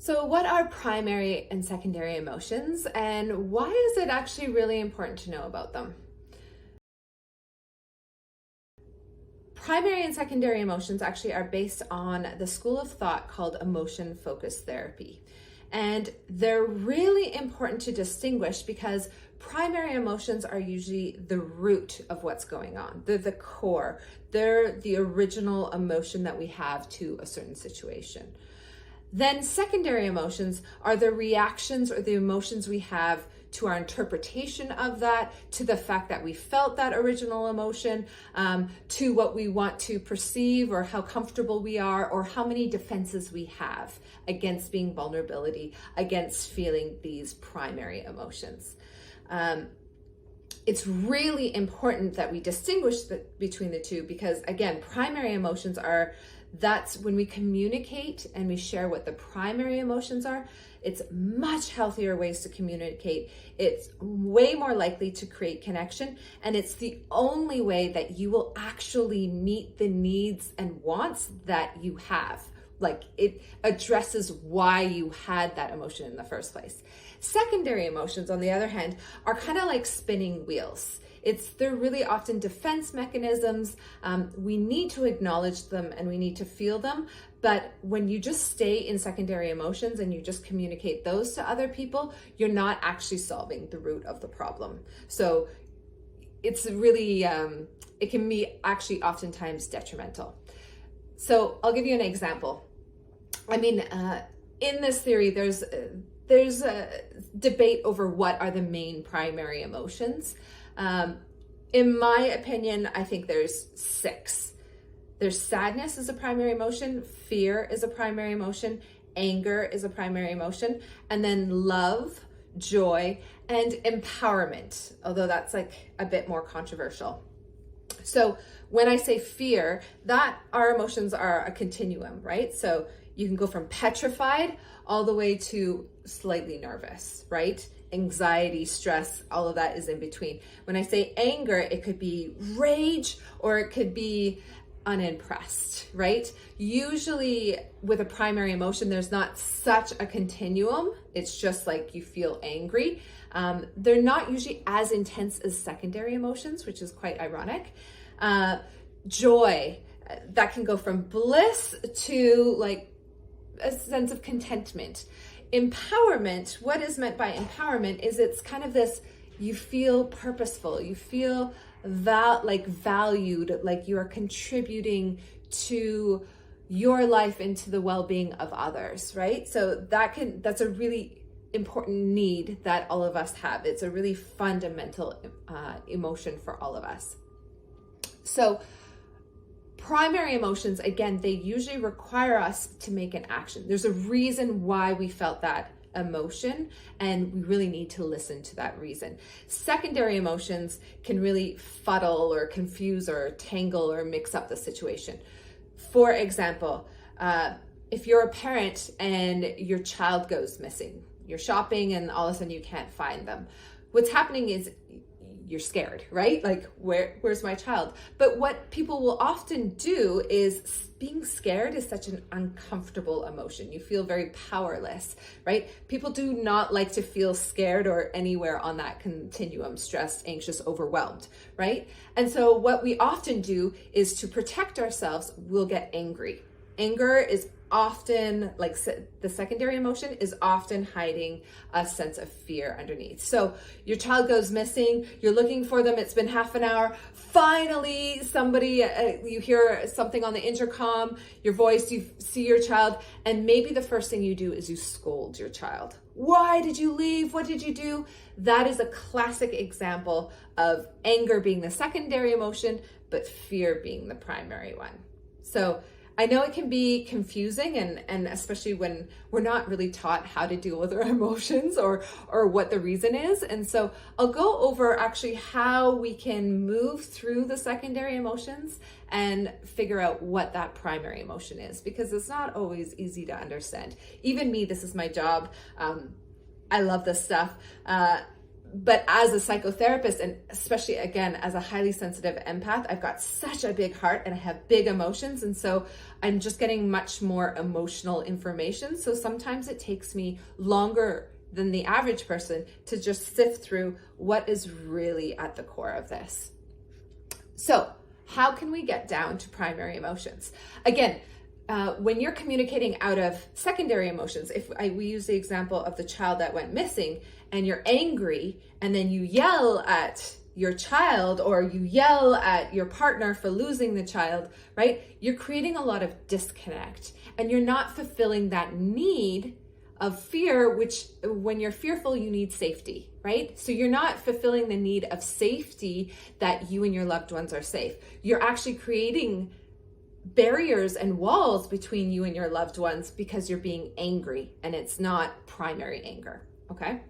So what are primary and secondary emotions, and why is it actually really important to know about them? Primary and secondary emotions actually are based on the school of thought called emotion-focused therapy. And they're really important to distinguish because primary emotions are usually the root of what's going on. They're the core. They're the original emotion that we have to a certain situation. Then secondary emotions are the reactions or the emotions we have to our interpretation of that, to the fact that we felt that original emotion, to what we want to perceive or how comfortable we are or how many defenses we have against being vulnerability, against feeling these primary emotions. It's really important that we distinguish between the two because, again, primary emotions that's when we communicate and we share what the primary emotions are. It's much healthier ways to communicate. It's way more likely to create connection. And it's the only way that you will actually meet the needs and wants that you have. Like, it addresses why you had that emotion in the first place. Secondary emotions, on the other hand, are kind of like spinning wheels. They're really often defense mechanisms. We need to acknowledge them and we need to feel them. But when you just stay in secondary emotions and you just communicate those to other people, you're not actually solving the root of the problem. So it's really, it can be actually oftentimes detrimental. So I'll give you an example. I mean, in this theory, there's a debate over what are the main primary emotions. In my opinion, I think there's 6. There's sadness as a primary emotion, fear is a primary emotion, anger is a primary emotion, and then love, joy, and empowerment, although that's like a bit more controversial. So when I say fear, our emotions are a continuum, right? So you can go from petrified all the way to slightly nervous, right? Anxiety, stress, all of that is in between. When I say anger, it could be rage or it could be unimpressed, right? Usually with a primary emotion, there's not such a continuum. It's just like you feel angry. They're not usually as intense as secondary emotions, which is quite ironic. Joy, that can go from bliss to like a sense of contentment. Empowerment, what is meant by empowerment is it's kind of this, you feel purposeful, you feel valued, like you are contributing to your life and to the well-being of others, right? So that's a really important need that all of us have. It's a really fundamental emotion for all of us. So primary emotions, again, they usually require us to make an action. There's a reason why we felt that emotion, and we really need to listen to that reason. Secondary emotions can really fuddle or confuse or tangle or mix up the situation. For example, if you're a parent and your child goes missing, you're shopping and all of a sudden you can't find them. What's happening is you're scared, right? Like, where's my child? But what people will often do is, being scared is such an uncomfortable emotion. You feel very powerless, right? People do not like to feel scared or anywhere on that continuum, stressed, anxious, overwhelmed, right? And so what we often do is, to protect ourselves, we'll get angry. Anger is often, like the secondary emotion, is often hiding a sense of fear underneath. So your child goes missing, you're looking for them, it's been half an hour, finally somebody, you hear something on the intercom, your voice, you see your child, and maybe the first thing you do is you scold your child. Why did you leave? What did you do? That is a classic example of anger being the secondary emotion, but fear being the primary one. So I know it can be confusing, and especially when we're not really taught how to deal with our emotions or what the reason is. And so I'll go over actually how we can move through the secondary emotions and figure out what that primary emotion is, because it's not always easy to understand. Even me, this is my job. I love this stuff. But as a psychotherapist, and especially again, as a highly sensitive empath, I've got such a big heart and I have big emotions. And so I'm just getting much more emotional information. So sometimes it takes me longer than the average person to just sift through what is really at the core of this. So how can we get down to primary emotions? Again, when you're communicating out of secondary emotions, we use the example of the child that went missing, and you're angry and then you yell at your child or you yell at your partner for losing the child, right? You're creating a lot of disconnect and you're not fulfilling that need of fear, which when you're fearful, you need safety, right? So you're not fulfilling the need of safety that you and your loved ones are safe. You're actually creating barriers and walls between you and your loved ones because you're being angry and it's not primary anger, okay?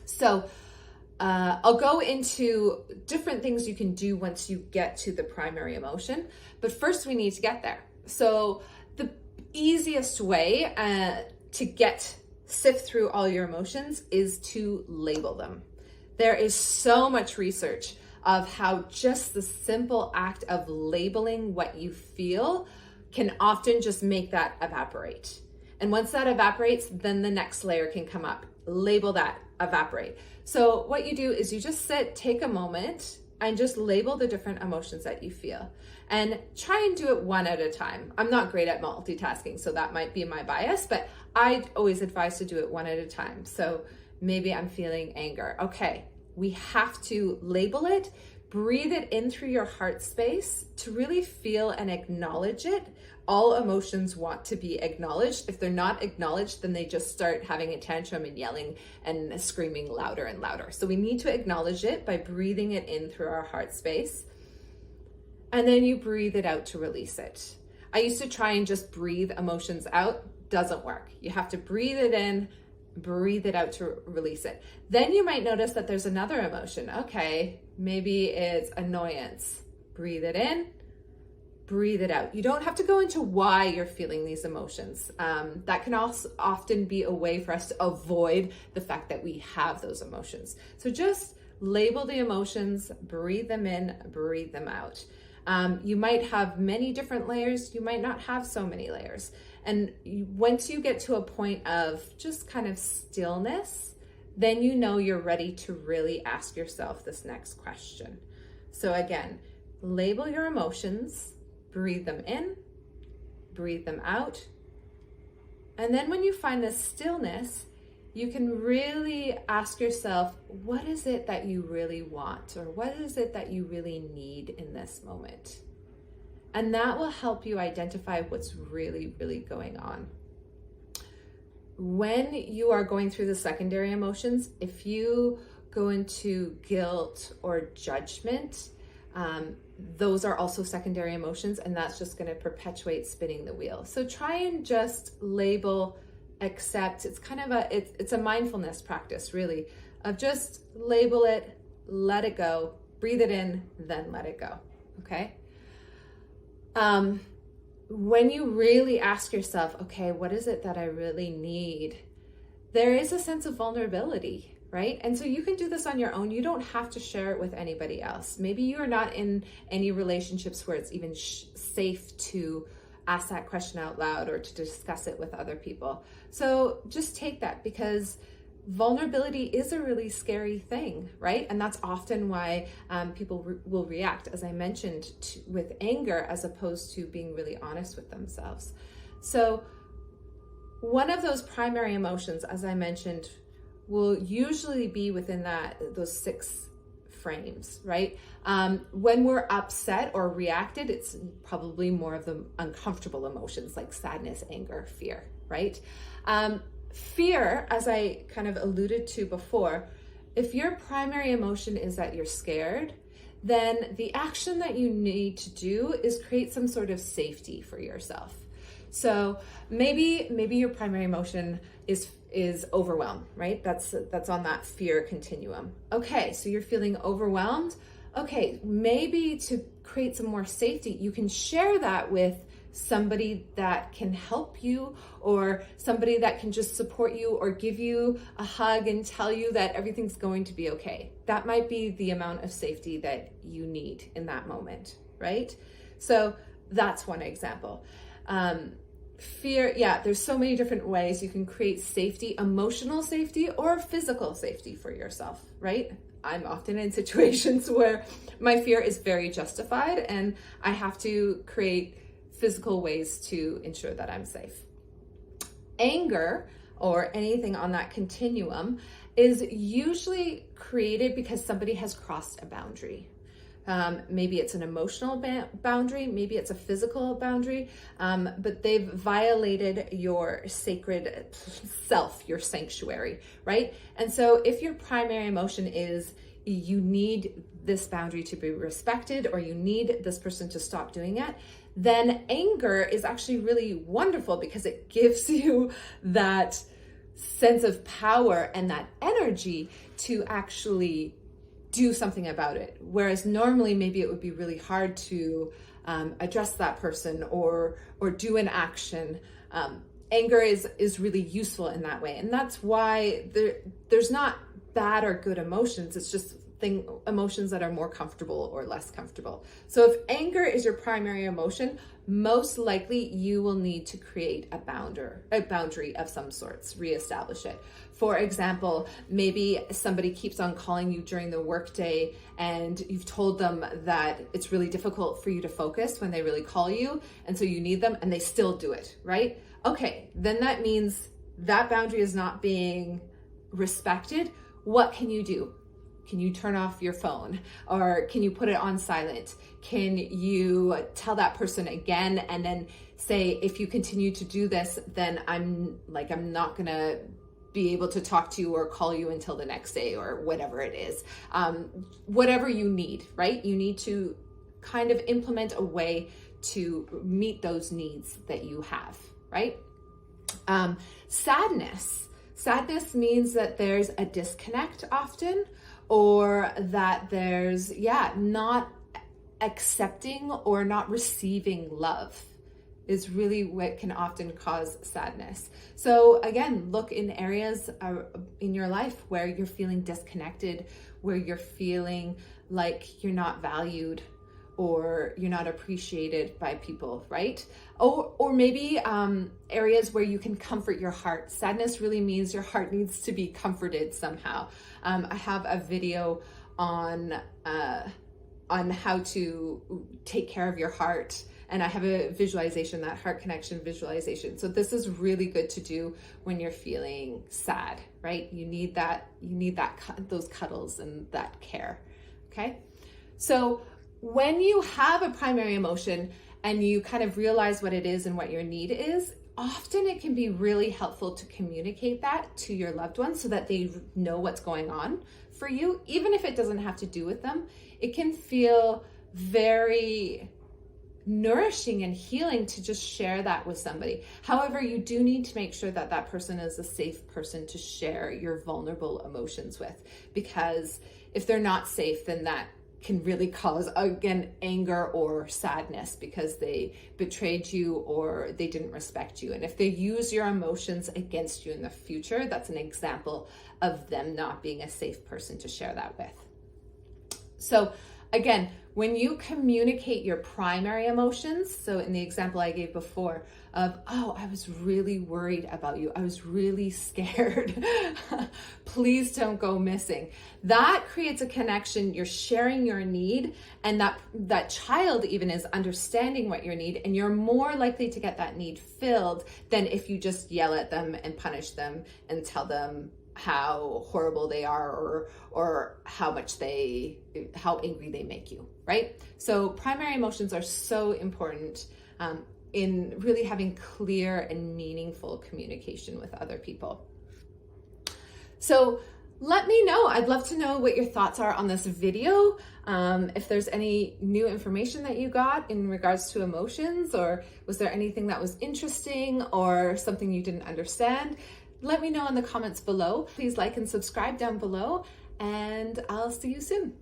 So I'll go into different things you can do once you get to the primary emotion, but first we need to get there. So the easiest way to sift through all your emotions is to label them. There is so much research of how just the simple act of labeling what you feel can often just make that evaporate. And once that evaporates, then the next layer can come up. Label that, evaporate. So what you do is you just sit, take a moment, and just label the different emotions that you feel. And try and do it one at a time. I'm not great at multitasking, so that might be my bias, but I always advise to do it one at a time. So maybe I'm feeling anger. Okay, we have to label it, breathe it in through your heart space to really feel and acknowledge it. All emotions want to be acknowledged. If they're not acknowledged, then they just start having a tantrum and yelling and screaming louder and louder. So we need to acknowledge it by breathing it in through our heart space. And then you breathe it out to release it. I used to try and just breathe emotions out. Doesn't work. You have to breathe it in, breathe it out to release it. Then you might notice that there's another emotion. Okay, maybe it's annoyance. Breathe it in, breathe it out. You don't have to go into why you're feeling these emotions. That can also often be a way for us to avoid the fact that we have those emotions. So just label the emotions, breathe them in, breathe them out. You might have many different layers. You might not have so many layers. And once you get to a point of just kind of stillness, then you know you're ready to really ask yourself this next question. So again, label your emotions, breathe them in, breathe them out. And then when you find this stillness, you can really ask yourself, what is it that you really want? Or what is it that you really need in this moment? And that will help you identify what's really, really going on. When you are going through the secondary emotions, if you go into guilt or judgment, those are also secondary emotions, and that's just going to perpetuate spinning the wheel. So try and just label, accept. It's kind of it's a mindfulness practice, really, of just label it, let it go, breathe it in, then let it go. Okay. When you really ask yourself, okay, what is it that I really need? There is a sense of vulnerability, right? And so you can do this on your own. You don't have to share it with anybody else. Maybe you are not in any relationships where it's even safe to ask that question out loud or to discuss it with other people. So just take that, because vulnerability is a really scary thing, right? And that's often why people will react, as I mentioned, with anger, as opposed to being really honest with themselves. So one of those primary emotions, as I mentioned, will usually be within those 6 frames, right? When we're upset or reacted, it's probably more of the uncomfortable emotions like sadness, anger, fear, right? Fear, as I kind of alluded to before, if your primary emotion is that you're scared, then the action that you need to do is create some sort of safety for yourself. So maybe your primary emotion is overwhelm, right? That's on that fear continuum. Okay, so you're feeling overwhelmed. Okay, maybe to create some more safety, you can share that with somebody that can help you, or somebody that can just support you or give you a hug and tell you that everything's going to be okay. That might be the amount of safety that you need in that moment, right? So that's one example. Fear, yeah, there's so many different ways you can create safety, emotional safety or physical safety for yourself, right? I'm often in situations where my fear is very justified and I have to create physical ways to ensure that I'm safe. Anger, or anything on that continuum, is usually created because somebody has crossed a boundary. Maybe it's an emotional boundary, maybe it's a physical boundary, but they've violated your sacred self, your sanctuary, right? And so if your primary emotion is you need this boundary to be respected, or you need this person to stop doing it, then anger is actually really wonderful because it gives you that sense of power and that energy to actually do something about it. Whereas normally maybe it would be really hard to address that person or do an action. Anger is really useful in that way. And that's why there's not bad or good emotions. It's just emotions that are more comfortable or less comfortable. So if anger is your primary emotion, most likely you will need to create a boundary of some sorts, reestablish it. For example, maybe somebody keeps on calling you during the workday and you've told them that it's really difficult for you to focus when they really call you, and so you need them and they still do it, right? Okay, then that means that boundary is not being respected. What can you do? Can you turn off your phone, or can you put it on silent? Can you tell that person again and then say, if you continue to do this, then I'm not gonna be able to talk to you or call you until the next day, or whatever it is. Whatever you need, right? You need to kind of implement a way to meet those needs that you have, right? Sadness means that there's a disconnect often, or that there's, not accepting or not receiving love is really what can often cause sadness. So again, look in areas in your life where you're feeling disconnected, where you're feeling like you're not valued or you're not appreciated by people, right? Or maybe areas where you can comfort your heart. Sadness really means your heart needs to be comforted somehow. I have a video on how to take care of your heart, and I have a visualization, that heart connection visualization. So this is really good to do when you're feeling sad, right? You need those cuddles and that care, okay? So when you have a primary emotion and you kind of realize what it is and what your need is, often it can be really helpful to communicate that to your loved ones so that they know what's going on for you. Even if it doesn't have to do with them, it can feel very nourishing and healing to just share that with somebody. However, you do need to make sure that that person is a safe person to share your vulnerable emotions with, because if they're not safe, then that can really cause, again, anger or sadness because they betrayed you or they didn't respect you. And if they use your emotions against you in the future, that's an example of them not being a safe person to share that with. So again, when you communicate your primary emotions, so in the example I gave before of, oh, I was really worried about you, I was really scared, please don't go missing. That creates a connection. You're sharing your need, and that child even is understanding what you need, and you're more likely to get that need filled than if you just yell at them and punish them and tell them how horrible they are or how angry they make you, right? So primary emotions are so important in really having clear and meaningful communication with other people. So let me know. I'd love to know what your thoughts are on this video. If there's any new information that you got in regards to emotions, or was there anything that was interesting or something you didn't understand? Let me know in the comments below. Please like and subscribe down below, and I'll see you soon.